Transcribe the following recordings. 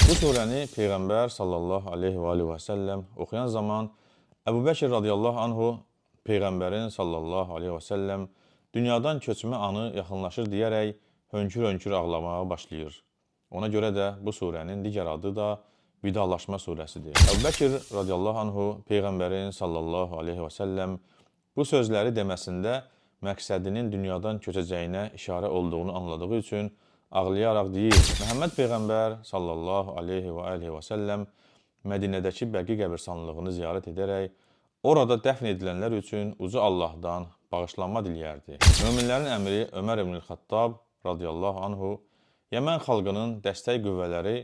Bu surəni Peyğəmbər sallallahu aleyhi və səlləm oxuyan zaman Əbu Bəkir radiyallahu anhu Peyğəmbərin sallallahu aleyhi və səlləm dünyadan köçmə anı yaxınlaşır deyərək hönkür-hönkür ağlamağa başlayır. Ona görə də bu surənin digər adı da Vidalaşma surəsidir. Əbu Bəkir radiyallahu anhu Peyğəmbərin sallallahu aleyhi və səlləm bu sözləri deməsində məqsədinin dünyadan köçəcəyinə işarə olduğunu anladığı üçün ağlayaraq deyir: Məhəmməd Peyğəmbər sallallahu aleyhi və səlləm Mədinədəki Bəqi qəbirstanlığını ziyarət edərək orada dəfn edilənlər üçün uca Allahdan bağışlanma diləyərdi. Möminlərin əmri Ömər ibn Xattab radiyallahu anhu Yəmən xalqının dəstək qüvvələri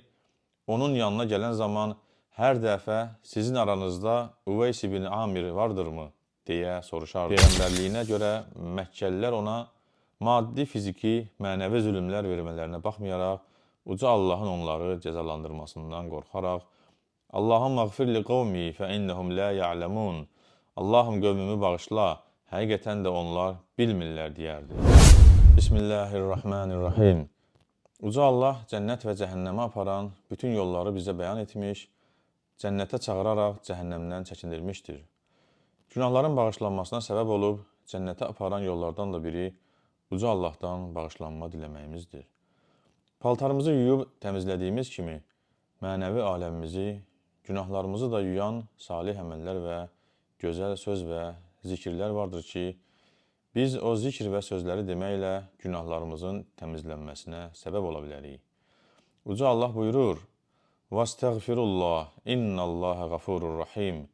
onun yanına gələn zaman hər dəfə sizin aranızda Uveys ibn Amir vardırmı deyə soruşardı. Peyğəmbərliyinə görə Məkkəlilər ona maddi, fiziki, mənəvi zülümlər vermələrinə baxmayaraq, uca Allahın onları cəzalandırmasından qorxaraq, Allahım məğfir li qavmi fə innəhum la ya'lamun. Allahım qövmümü bağışla, həqiqətən də onlar bilmirlər deyərdi. Bismillahirrahmanirrahim. Uca Allah cənnət və cəhənnəmə aparan bütün yolları bizə bəyan etmiş, cənnətə çağıraraq cəhənnəmdən çəkindirmişdir. Günahların bağışlanmasına səbəb olub, cənnətə aparan yollardan da biri uca Allahdan bağışlanma diləməyimizdir. Paltarımızı yuyub təmizlədiyimiz kimi, mənəvi aləmimizi, günahlarımızı da yuyan salih əməllər və gözəl söz və zikirlər vardır ki, biz o zikr və sözləri deməklə günahlarımızın təmizlənməsinə səbəb ola bilərik. Uca Allah buyurur: "Vəstəğfirullah, innəlləhə qəfurur rahim."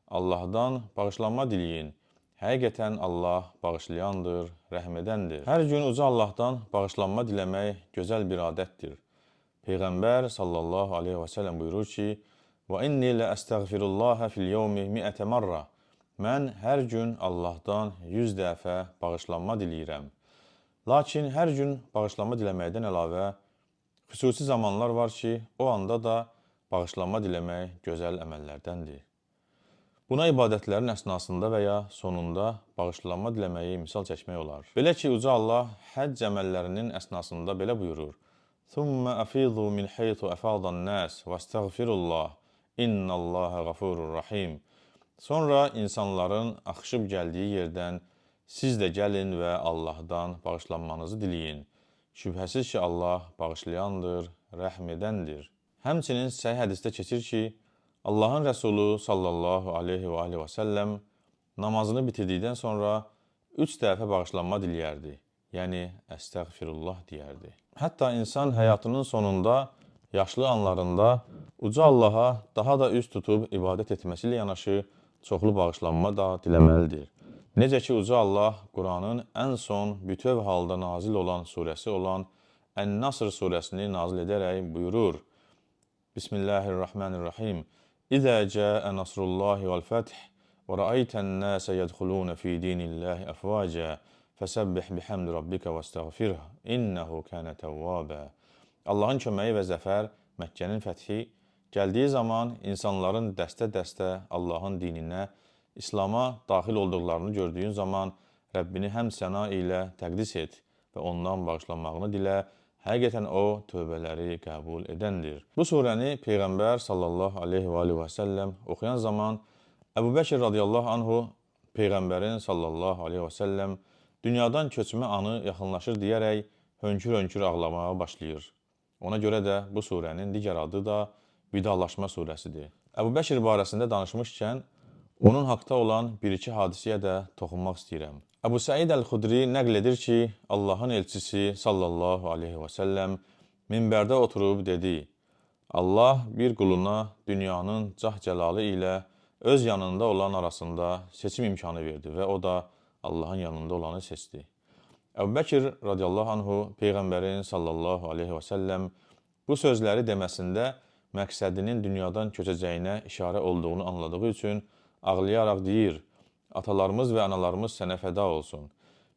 Allahdan bağışlanma diləyin. Həqiqətən Allah bağışlayandır, rəhm edəndir. Hər gün uca Allahdan bağışlanma diləmək gözəl bir adətdir. Peyğəmbər sallallahu aleyhi və səlləm buyurur ki, "Və inni lə əstəğfirullahə fil yevmi mi'ətə marra." Mən hər gün Allahdan 100 dəfə bağışlanma diləyirəm. Lakin hər gün bağışlanma diləməkdən əlavə xüsusi zamanlar var ki, o anda da bağışlanma diləmək gözəl əməllərdəndir. Buna ibadətlərin əsnasında və ya sonunda bağışlanma diləməyi misal çəkmək olar. Belə ki, uca Allah həcc əməllərinin əsnasında belə buyurur: "Thumma afidu min haythu afadan nas vestağfirullah, innallaha gafurur rahim." Sonra insanların axışıb gəldiyi yerdən siz də gəlin və Allahdan bağışlanmanızı diləyin. Şübhəsiz ki, Allah bağışlayandır, rəhm edəndir. Həmçinin səhih hədisdə keçir ki, Allahın Rəsulu sallallahu aleyhi və səlləm namazını bitirdikdən sonra 3 dəfə bağışlanma diləyərdi, yəni əstəğfirullah deyərdi. Hətta insan həyatının sonunda, yaşlı anlarında uca Allaha daha da üz tutub ibadət etməsi ilə yanaşı çoxlu bağışlanma da diləməlidir. Necə ki, uca Allah Quranın ən son bütöv halda nazil olan surəsi olan Ən-Nasr surəsini nazil edərək buyurur: Bismillahirrahmanirrahim. İzə cəə nasrullahi vəl-fəth və rəaytən nəsə yədxulunə fi dinillahi əfvacə fəsəbbih bihamdi rabbikə vəstəğfirh, innəhu kənə təvvabə. Allahın köməyi və zəfər, Məkkənin fəthi gəldiyi zaman insanların dəstə-dəstə Allahın dininə, İslama daxil olduqlarını gördüyün zaman Rəbbini həmd səna ilə təqdis et və ondan bağışlanmağını dilə. Həqiqətən o, tövbələri qəbul edəndir. Bu surəni Peyğəmbər sallallahu aleyhi və səlləm oxuyan zaman Əbu Bəkir radiyallahu anhu Peyğəmbərin sallallahu aleyhi və səlləm dünyadan köçmə anı yaxınlaşır deyərək hönkür-hönkür ağlamağa başlayır. Ona görə də bu surənin digər adı da Vidalaşma surəsidir. Əbu Bəkir barəsində danışmışkən, onun haqda olan bir-iki hadisiyə də toxunmaq istəyirəm. Əbu Səid Əl-Xudri nəql edir ki, Allahın elçisi sallallahu aleyhi və səlləm minbərdə oturub dedi: Allah bir quluna dünyanın cah-cəlalı ilə öz yanında olan arasında seçim imkanı verdi və o da Allahın yanında olanı seçdi. Əbu Bəkir radiyallahu anhu Peyğəmbərin sallallahu aleyhi və səlləm bu sözləri deməsində məqsədinin dünyadan köçəcəyinə işarə olduğunu anladığı üçün ağlayaraq deyir: Atalarımız və analarımız sənə fəda olsun.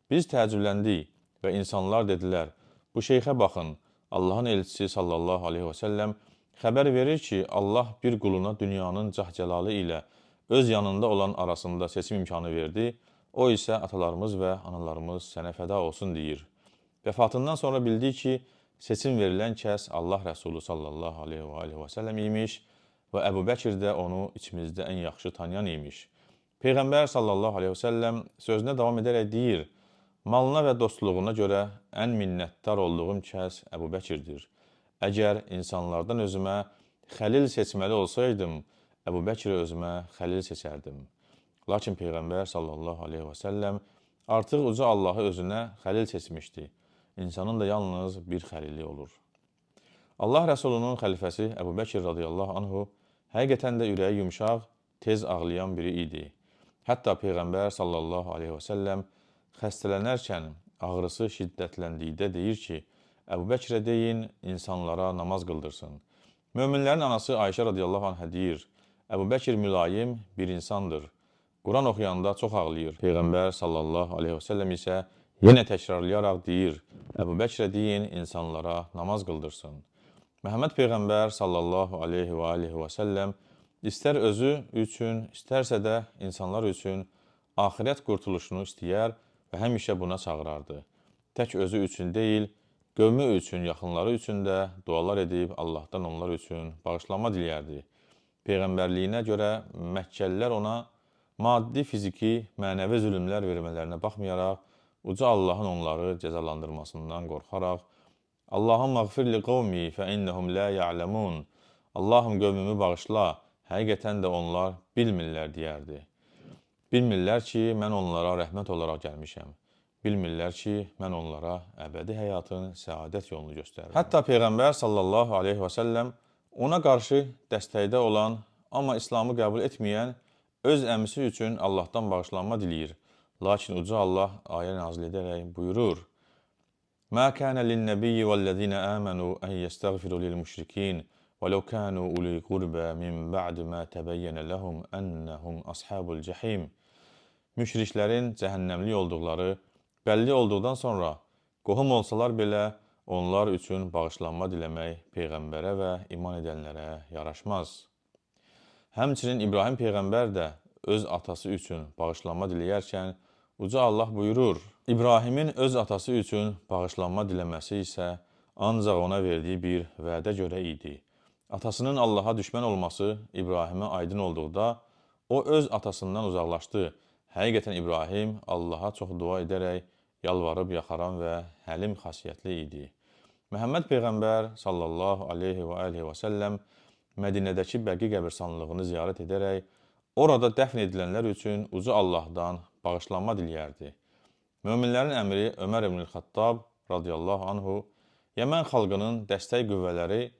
Biz təəccübləndik və insanlar dedilər: Bu şeyxə baxın, Allahın elçisi sallallahu aleyhi və səlləm xəbər verir ki, Allah bir quluna dünyanın cah-cəlalı ilə öz yanında olan arasında seçim imkanı verdi, o isə atalarımız və analarımız sənə fəda olsun deyir. Vəfatından sonra bildik ki, seçim verilən kəs Allah Rəsulü sallallahu aleyhi və səlləm imiş və Əbu Bəkir də onu içimizdə ən yaxşı tanıyan imiş. Peyğəmbər sallallahu aleyhi və səlləm sözünə davam edərək deyir, malına və dostluğuna görə ən minnətdar olduğum kəs Əbu Bəkirdir. Əgər insanlardan özümə xəlil seçməli olsaydım, Əbu Bəkiri özümə xəlil seçərdim. Lakin Peyğəmbər sallallahu aleyhi və səlləm artıq uca Allahı özünə xəlil seçmişdi. İnsanın da yalnız bir xəlili olur. Allah Rəsulunun xəlifəsi Əbu Bəkir radiyallahu anhu həqiqətən də ürəyi yumşaq, tez ağlayan biri idi. Hətta Peyğəmbər sallallahu aleyhi və səlləm xəstələnərkən ağrısı şiddətləndikdə deyir ki, Əbu Bəkirə deyin, insanlara namaz qıldırsın. Möminlərin anası Ayşə radiyallahu anhə deyir, Əbu Bəkir mülayim bir insandır. Quran oxuyanda çox ağlayır. Peyğəmbər sallallahu aleyhi və səlləm isə yenə təkrarlayaraq deyir, Əbu Bəkirə deyin, insanlara namaz qıldırsın. Məhəmməd Peyğəmbər sallallahu aleyhi və səlləm istər özü üçün, istərsə də insanlar üçün axirət qurtuluşunu istəyər və həmişə buna çağırardı. Tək özü üçün deyil, qövmü üçün, yaxınları üçün də dualar edib Allahdan onlar üçün bağışlanma diləyərdi. Peyğəmbərliyinə görə Məkkəlilər ona maddi, fiziki, mənəvi zülmlər vermələrinə baxmayaraq, uca Allahın onları cəzalandırmasından qorxaraq, Allahım məğfir li qavmi fə innəhum la ya'lamun. Allahım qövmümü bağışla, həqiqətən də onlar bilmirlər deyərdi. Bilmirlər ki, mən onlara rəhmət olaraq gəlmişəm. Bilmirlər ki, mən onlara əbədi həyatın səadət yolunu göstərirəm. Hətta Peyğəmbər sallallahu aleyhi və səlləm ona qarşı dəstəkdə olan, amma İslamı qəbul etməyən öz əmisi üçün Allahdan bağışlanma diləyir. Lakin uca Allah ayə nazil edərək buyurur, Mə kənə linnəbiyyi vəl-ləzīnə əmənu ən yəstəğfiru lil-müşrikin وَلَوْ كَانُوا أُولِي قُرْبَى مِنْ بَعْدِ مَا تَبَيَّنَ لَهُمْ أَنَّهُمْ أَصْحَابُ الْجَحِيمِ. Müşriklərin cəhənnəmlik olduqları bəlli olduqdan sonra qohum olsalar belə onlar üçün bağışlanma diləmək Peyğəmbərə və iman edənlərə yaraşmaz. Həmçinin İbrahim Peyğəmbər də öz atası üçün bağışlanma diləyərkən uca Allah buyurur, İbrahimin öz atası üçün bağışlanma diləməsi isə ancaq ona verdiyi bir vədə görə idi. Atasının Allaha düşmən olması İbrahimə aydın olduqda, o öz atasından uzaqlaşdı. Həqiqətən İbrahim Allaha çox dua edərək, yalvarıb yaxaran və həlim xasiyyətli idi. Məhəmməd Peyğəmbər sallallahu aleyhi və səlləm Mədinədəki Bəqi qəbirstanlığını ziyarət edərək, orada dəfn edilənlər üçün uca Allahdan bağışlanma diləyərdi. Möminlərin əmri Ömər ibn Xattab radiyallahu anhu Yəmən xalqının dəstək qüvvələri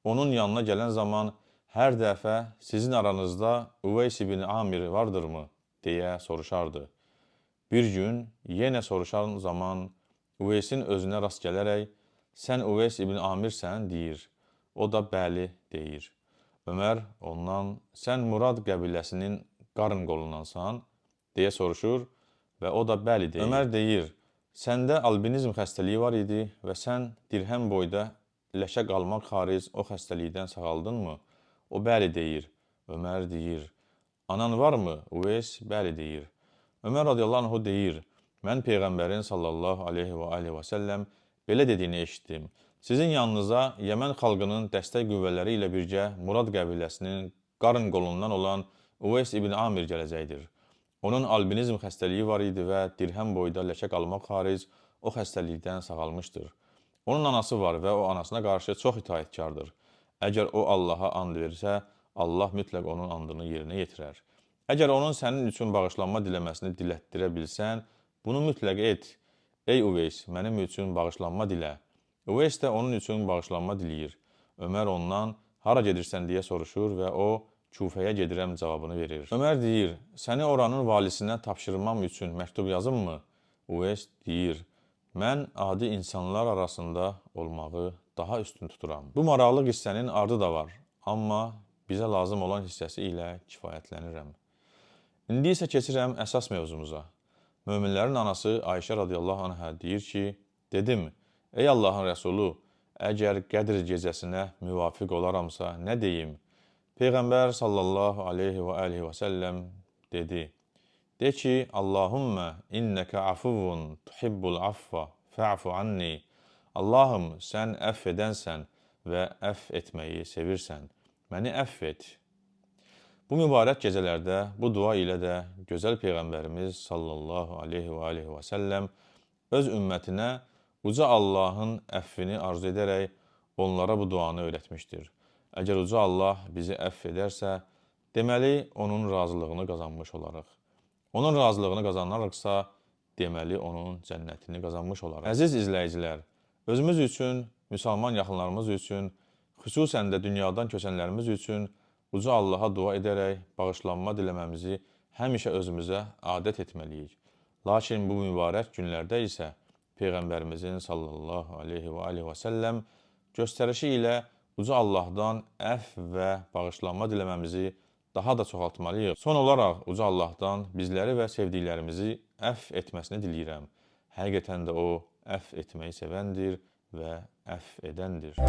onun yanına gələn zaman hər dəfə sizin aranızda Üveys ibn Amir vardırmı deyə soruşardı. Bir gün yenə soruşan zaman Üveysin özünə rast gələrək sən Üveys ibn Amirsən deyir. O da bəli deyir. Ömər ondan sən Murad qəbiləsinin qarın qolundansan deyə soruşur və o da bəli deyir. Ömər deyir, səndə albinizm xəstəliyi var idi və sən dirhəm boyda ləkə qalmaq xaric o xəstəlikdən sağaldınmı? O bəli deyir. Ömər deyir, anan varmı? Üveys bəli deyir. Ömər radiyallahu anhu deyir, mən Peyğəmbərin sallallahu aleyhi və səlləm belə dediyini eşitdim. Sizin yanınıza Yəmən xalqının dəstək qüvvələri ilə birgə Murad qəbiləsinin qarın qolundan olan Üveys ibn Amir gələcəkdir. Onun albinizm xəstəliyi var idi və dirhəm boyda ləkə qalmaq xaric o xəstəlikdən sağalmışdır. Onun anası var və o anasına qarşı çox itaətkardır. Əgər o Allaha and verirsə, Allah mütləq onun andını yerinə yetirər. Əgər onun sənin üçün bağışlanma diləməsini dilətdirə bilsən, bunu mütləq et. Ey Üveys, mənim üçün bağışlanma dilə. Üveys də onun üçün bağışlanma diləyir. Ömər ondan, hara gedirsən deyə soruşur və o, Kufəyə gedirəm cavabını verir. Ömər deyir, səni oranın valisinə tapşırmam üçün məktub yazımmı? Üveys deyir, mən adi insanlar arasında olmağı daha üstün tuturam. Bu maraqlı qissənin ardı da var, amma bizə lazım olan hissəsi ilə kifayətlənirəm. İndi isə keçirəm əsas mövzumuza. Möminlərin anası Ayşə radiyallahu anhə deyir ki, dedim, ey Allahın Rəsulu, əgər Qədr gecəsinə müvafiq olaramsa, nə deyim? Peyğəmbər sallallahu aleyhi və səlləm dedi, de ki, Allahümmə innəkə afuvun tuhibbul affa fa'fu anni. Allahım, sən əfv edənsən və əfv etməyi sevirsən. Məni əfv et. Bu mübarək gecələrdə bu dua ilə də gözəl Peyğəmbərimiz sallallahu aleyhi və səlləm öz ümmətinə uca Allahın əffini arzu edərək onlara bu duanı öyrətmişdir. Əgər uca Allah bizi əfv edərsə, deməli onun razılığını qazanmış olarıq. Onun razılığını qazanarıqsa, deməli onun cənnətini qazanmış olarıq. Əziz izləyicilər, özümüz üçün, müsəlman yaxınlarımız üçün, xüsusən də dünyadan köçənlərimiz üçün uca Allaha dua edərək bağışlanma diləməmizi həmişə özümüzə adət etməliyik. Lakin bu mübarək günlərdə isə Peyğəmbərimizin sallallahu aleyhi və səlləm göstərişi ilə uca Allahdan əfv və bağışlanma diləməmizi daha da çoxaltmalıyıq. Son olaraq uca Allahdan bizləri və sevdiklərimizi əfv etməsini diləyirəm. Həqiqətən də o əfv etməyi sevəndir və əfv edəndir.